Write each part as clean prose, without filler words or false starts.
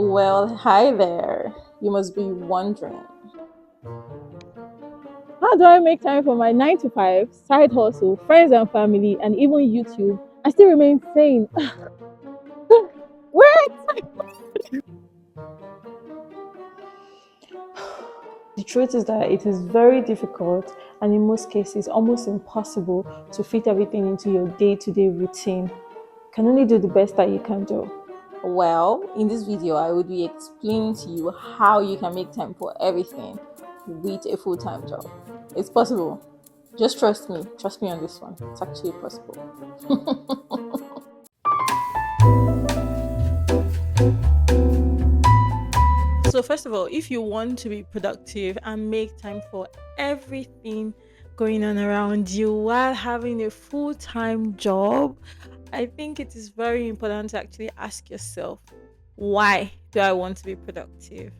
Well, hi there. You must be wondering, how do I make time for my 9 to 5, side hustle, friends and family, and even YouTube and still remain sane? Where? The truth is that it is very difficult and in most cases almost impossible to fit everything into your day to day routine. You can only do the best that you can do. Well, in this video, I would be explaining to you how you can make time for everything with a full time job. It's possible. Just trust me. Trust me on this one. It's actually possible. So, first of all, if you want to be productive and make time for everything going on around you while having a full time job, I think it is very important to actually ask yourself, why do I want to be productive?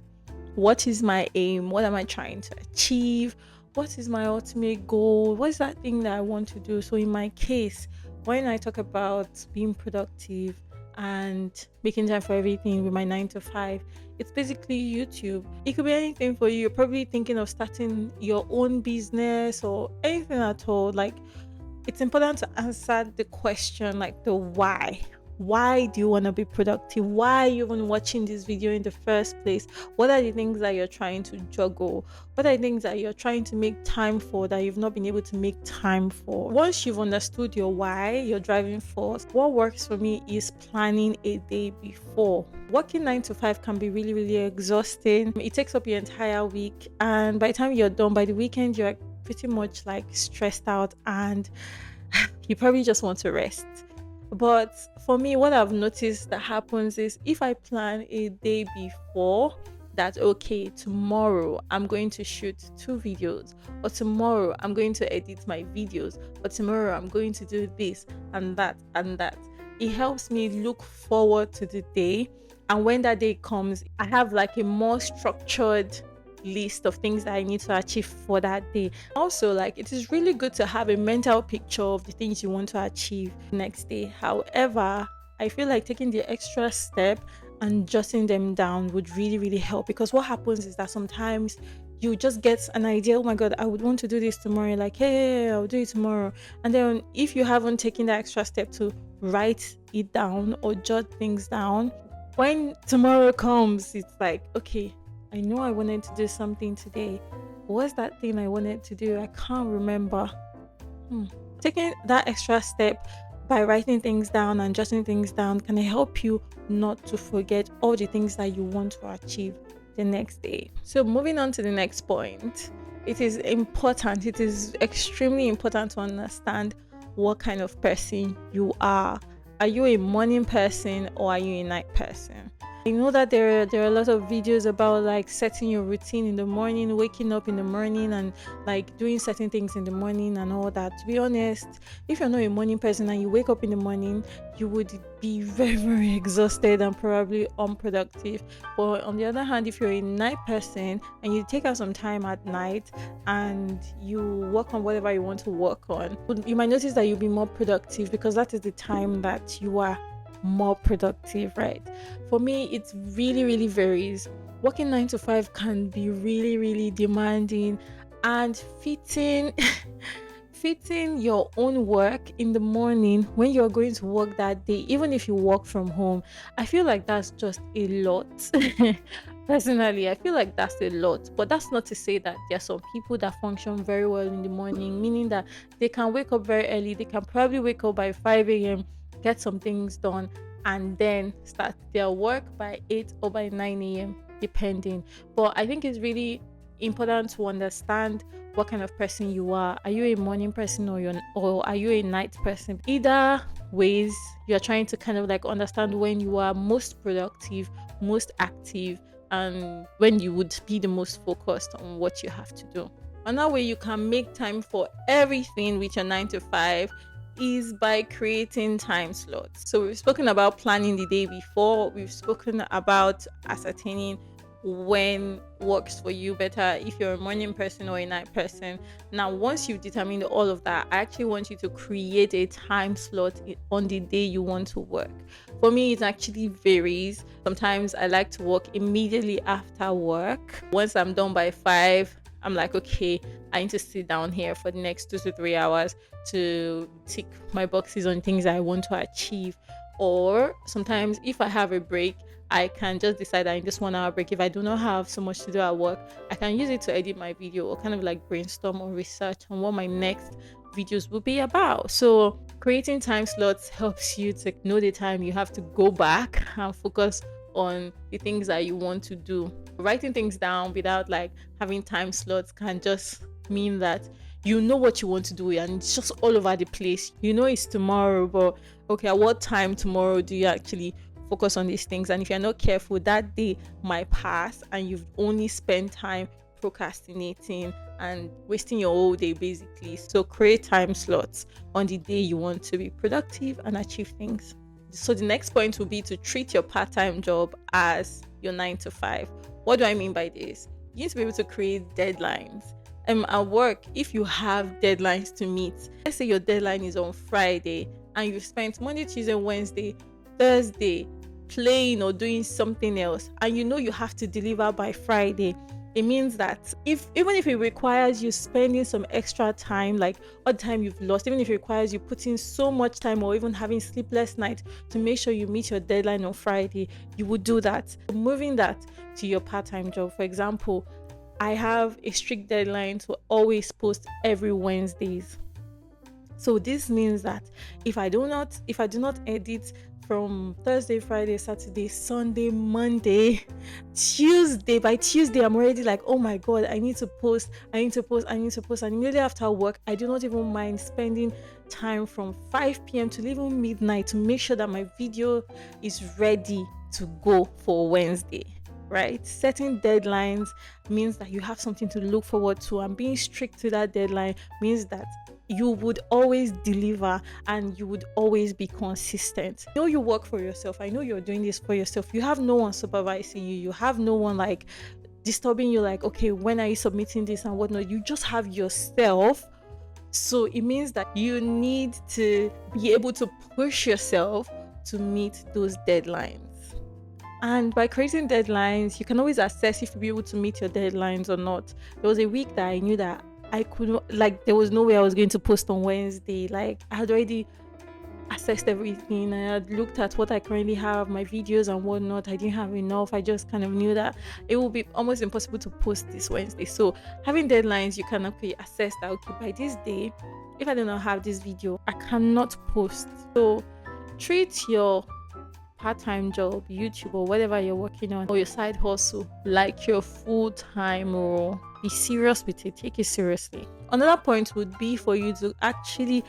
What is my aim? What am I trying to achieve? What is my ultimate goal? What is that thing that I want to do? So, in my case, when I talk about being productive and making time for everything with my 9 to 5, it's basically YouTube. It could be anything for you. You're probably thinking of starting your own business or anything at all. Like, it's important to answer the question, like the why. Why do you want to be productive? Why are you even watching this video in the first place? What are the things that you're trying to juggle? What are the things that you're trying to make time for that you've not been able to make time for? Once you've understood your why, your driving force, what works for me is planning a day before. Working 9 to 5 can be really, really exhausting. It takes up your entire week, and by the time you're done, by the weekend, you're pretty much like stressed out and you probably just want to rest. But for me, what I've noticed that happens is if I plan a day before that, okay, tomorrow I'm going to shoot 2 videos, or tomorrow I'm going to edit my videos, or tomorrow I'm going to do this and that and that. It helps me look forward to the day. And when that day comes, I have like a more structured list of things that I need to achieve for that day. Also, like it is really good to have a mental picture of the things you want to achieve next day. However, I feel like taking the extra step and jotting them down would really, really help, because what happens is that sometimes you just get an idea, oh my god, I would want to do this tomorrow. Like, hey, I'll do it tomorrow. And then if you haven't taken that extra step to write it down or jot things down, when tomorrow comes, it's like, okay, I know I wanted to do something today. What's that thing I wanted to do? I can't remember. Hmm. Taking that extra step by writing things down and jotting things down can help you not to forget all the things that you want to achieve the next day. So, moving on to the next point, it is important, it is extremely important to understand what kind of person you are. Are you a morning person or are you a night person? I know that there are a lot of videos about like setting your routine in the morning, waking up in the morning and like doing certain things in the morning and all that. To be honest, if you're not a morning person and you wake up in the morning, you would be very, very exhausted and probably unproductive. But on the other hand, if you're a night person and you take out some time at night and you work on whatever you want to work on, you might notice that you'll be more productive, because that is the time that you are more productive, right? For me, it really, really varies. Working 9 to 5 can be really, really demanding, and fitting fitting your own work in the morning when you're going to work that day, even if you work from home, I feel like that's just a lot. Personally, I feel like that's a lot. But that's not to say that there are some people that function very well in the morning, meaning that they can wake up very early. They can probably wake up by 5 a.m., get some things done, and then start their work by 8 or by 9 a.m., depending. But I think it's really important to understand what kind of person you are. Are you a morning person or are you a night person? Either ways, you're trying to kind of like understand when you are most productive, most active, and when you would be the most focused on what you have to do. Another way you can make time for everything with your 9 to 5 is by creating time slots. So we've spoken about planning the day before, we've spoken about ascertaining when works for you better, if you're a morning person or a night person. Now, once you've determined all of that, I actually want you to create a time slot on the day you want to work. For me, it actually varies. Sometimes I like to work immediately after work. Once I'm done by 5, I'm like, okay, I need to sit down here for the next 2 to 3 hours to tick my boxes on things I want to achieve. Or sometimes, if I have a break, I can just decide that in this 1 hour break, if I do not have so much to do at work, I can use it to edit my video or kind of like brainstorm or research on what my next videos will be about. So, creating time slots helps you to know the time you have to go back and focus on the things that you want to do. Writing things down without like having time slots can just mean that you know what you want to do and it's just all over the place. You know it's tomorrow, but okay, at what time tomorrow do you actually focus on these things? And if you're not careful, that day might pass and you've only spent time procrastinating and wasting your whole day basically. So create time slots on the day you want to be productive and achieve things. So the next point will be to treat your part-time job as your 9 to 5. What do I mean by this? You need to be able to create deadlines. At work, if you have deadlines to meet, let's say your deadline is on Friday and you've spent Monday, Tuesday, Wednesday, Thursday playing or doing something else, and you know you have to deliver by Friday, it means that even if it requires you spending some extra time, like all the time you've lost, even if it requires you putting so much time or even having sleepless nights to make sure you meet your deadline on Friday, you would do that. Moving that to your part-time job, for example, I have a strict deadline to always post every Wednesdays. So this means that if I do not edit from Thursday, Friday, Saturday, Sunday, Monday, Tuesday, by Tuesday I'm already like, oh my god, I need to post. And immediately after work, I do not even mind spending time from 5 p.m. to even midnight to make sure that my video is ready to go for Wednesday. Right? Setting deadlines means that you have something to look forward to, and being strict to that deadline means that you would always deliver and you would always be consistent. I know you work for yourself. I know you're doing this for yourself. You have no one supervising you. You have no one like disturbing you, like, okay, when are you submitting this and whatnot? You just have yourself. So it means that you need to be able to push yourself to meet those deadlines. And by creating deadlines, you can always assess if you'll be able to meet your deadlines or not. There was a week that I knew that I couldn't, like, there was no way I was going to post on Wednesday. Like, I had already assessed everything. I had looked at what I currently have, my videos and whatnot. I didn't have enough. I just kind of knew that it would be almost impossible to post this Wednesday. So having deadlines, you can assess that, okay, by this day, if I do not have this video, I cannot post. So treat your part-time job, YouTube, or whatever you're working on, or your side hustle like your full-time role. Be serious with it. Take it seriously. Another point would be for you to actually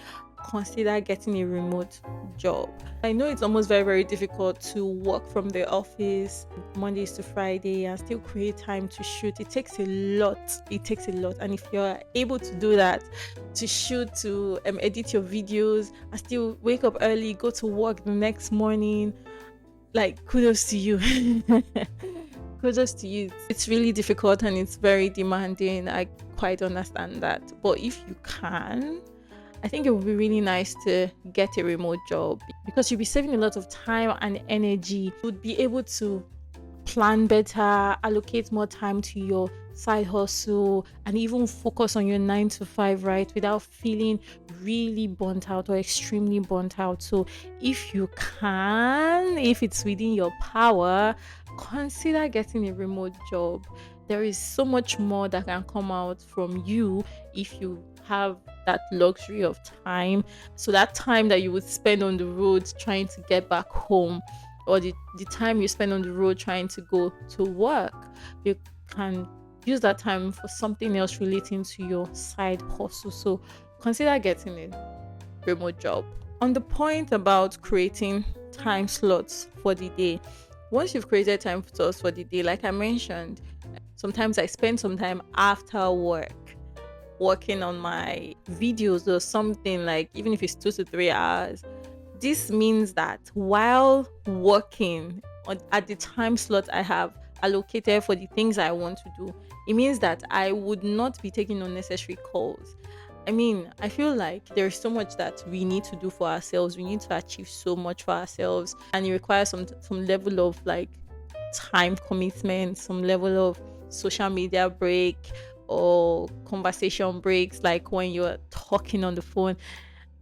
consider getting a remote job. I know it's almost very, very difficult to work from the office Mondays to Friday and still create time to shoot. It takes a lot. And if you're able to do that, to shoot, to edit your videos and still wake up early, go to work the next morning, like, kudos to you. Kudos to you. It's really difficult and it's very demanding. I quite understand that. But if you can, I think it would be really nice to get a remote job, because you'll be saving a lot of time and energy. You would be able to plan better, allocate more time to your side hustle, and even focus on your 9 to 5, right? Without feeling really burnt out or extremely burnt out. So if you can, if it's within your power, consider getting a remote job. There is so much more that can come out from you if you have that luxury of time. So that time that you would spend on the road trying to get back home, or the time you spend on the road trying to go to work, you can use that time for something else relating to your side hustle. So consider getting a remote job. On the point about creating time slots for the day, once you've created time slots for the day, like I mentioned, sometimes I spend some time after work working on my videos or something, like even if it's 2 to 3 hours. This means that while working at the time slot I have allocated for the things I want to do, it means that I would not be taking unnecessary calls. I mean, I feel like there's so much that we need to do for ourselves. We need to achieve so much for ourselves, and it requires some level of like time commitment, some level of social media break or conversation breaks, like when you're talking on the phone.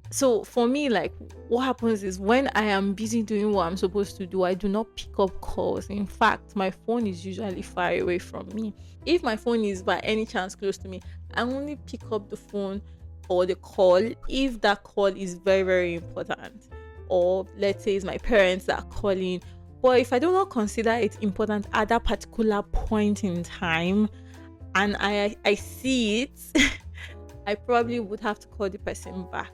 So for me, like, what happens is when I am busy doing what I'm supposed to do, I do not pick up calls. In fact, my phone is usually far away from me. If my phone is by any chance close to me, I only pick up the phone or the call if that call is very, very important. Or let's say it's my parents that are calling. But if I do not consider it important at that particular point in time and I see it, I probably would have to call the person back,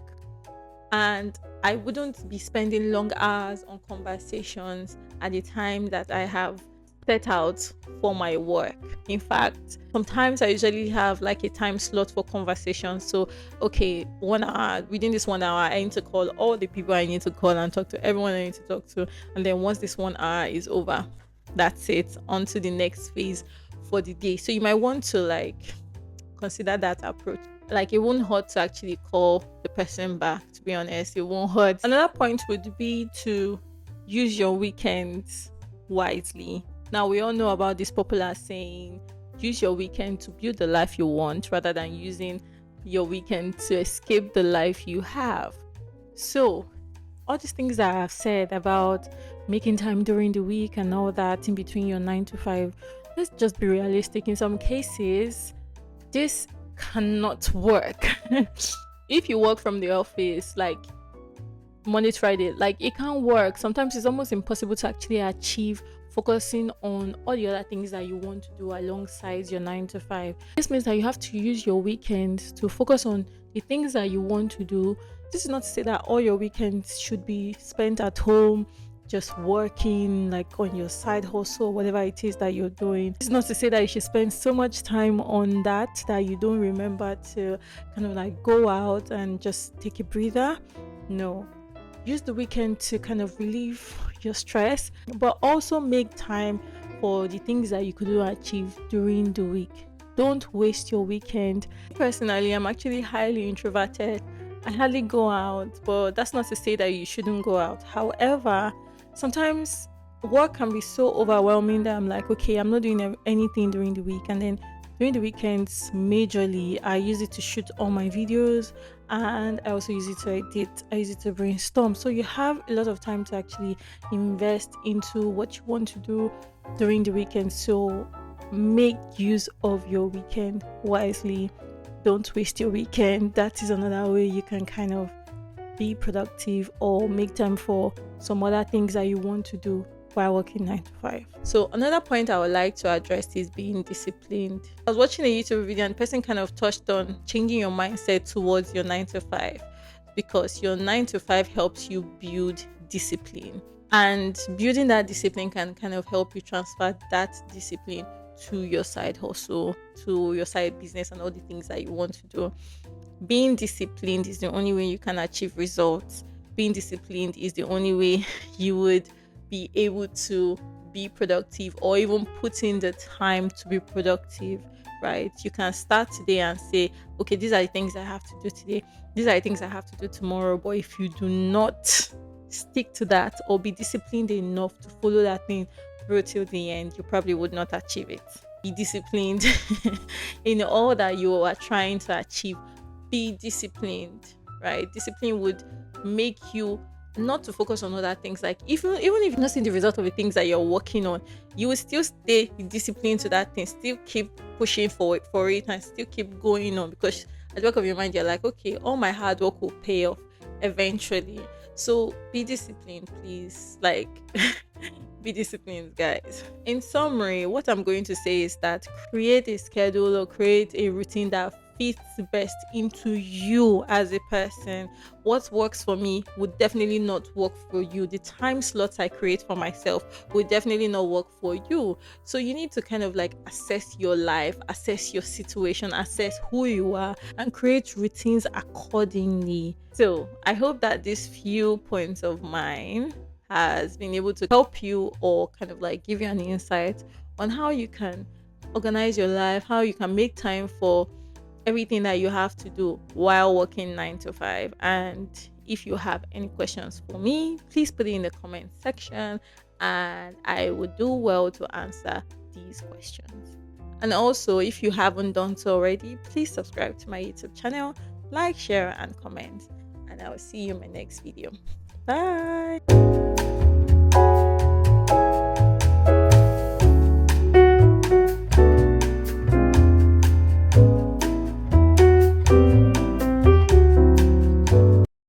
and I wouldn't be spending long hours on conversations at the time that I have set out for my work. In fact, sometimes I usually have like a time slot for conversations. So, okay, 1 hour, within this 1 hour, I need to call all the people I need to call and talk to everyone I need to talk to. And then once this 1 hour is over, that's it, on to the next phase for the day. So you might want to like consider that approach. Like, it won't hurt to actually call the person back, to be honest. It won't hurt. Another point would be to use your weekends wisely. Now, we all know about this popular saying, use your weekend to build the life you want rather than using your weekend to escape the life you have. So, all these things that I've said about making time during the week and all that in between your 9 to 5, let's just be realistic. In some cases, this cannot work. If you work from the office like Monday to Friday, like, it can't work. Sometimes it's almost impossible to actually achieve focusing on all the other things that you want to do alongside your 9 to 5. This means that you have to use your weekends to focus on the things that you want to do. This is not to say that all your weekends should be spent at home just working like on your side hustle, whatever it is that you're doing. It's not to say that you should spend so much time on that you don't remember to kind of like go out and just take a breather. No, use the weekend to kind of relieve your stress, but also make time for the things that you could achieve during the week. Don't waste your weekend. Personally, I'm actually highly introverted. I hardly go out, but that's not to say that you shouldn't go out. However, sometimes work can be so overwhelming that I'm like, okay, I'm not doing anything during the week. And then during the weekends, majorly, I use it to shoot all my videos, and I also use it to edit. I use it to brainstorm. So you have a lot of time to actually invest into what you want to do during the weekend. So make use of your weekend wisely. Don't waste your weekend. That is another way you can kind of be productive or make time for some other things that you want to do while working 9 to 5. So another point I would like to address is being disciplined. I was watching a YouTube video and the person kind of touched on changing your mindset towards your 9 to 5, because your 9 to 5 helps you build discipline, and building that discipline can kind of help you transfer that discipline to your side hustle, to your side business, and all the things that you want to do. Being disciplined is the only way you can achieve results. Being disciplined is the only way you would be able to be productive, or even put in the time to be productive, right? You can start today and say, okay, these are the things I have to do today. These are the things I have to do tomorrow. But if you do not stick to that or be disciplined enough to follow that thing through till the end, you probably would not achieve it. Be disciplined in all that you are trying to achieve. Be disciplined, right? Discipline would make you not to focus on other things. Like, even if you're not seeing the result of the things that you're working on, you will still stay disciplined to that thing, still keep pushing for it and still keep going on, because at the back of your mind you're like, okay, all my hard work will pay off eventually. So be disciplined, please. Like, be disciplined, guys. In summary, what I'm going to say is that create a schedule or create a routine that fits best into you as a person. What works for me would definitely not work for you. The time slots I create for myself would definitely not work for you. So you need to kind of like assess your life, assess your situation, assess who you are, and create routines accordingly. So I hope that these few points of mine has been able to help you, or kind of like give you an insight on how you can organize your life, how you can make time for everything that you have to do while working 9 to 5. And if you have any questions for me, please put it in the comment section and I would do well to answer these questions. And also, if you haven't done so already, please subscribe to my YouTube channel, like, share, and comment. And I will see you in my next video. Bye.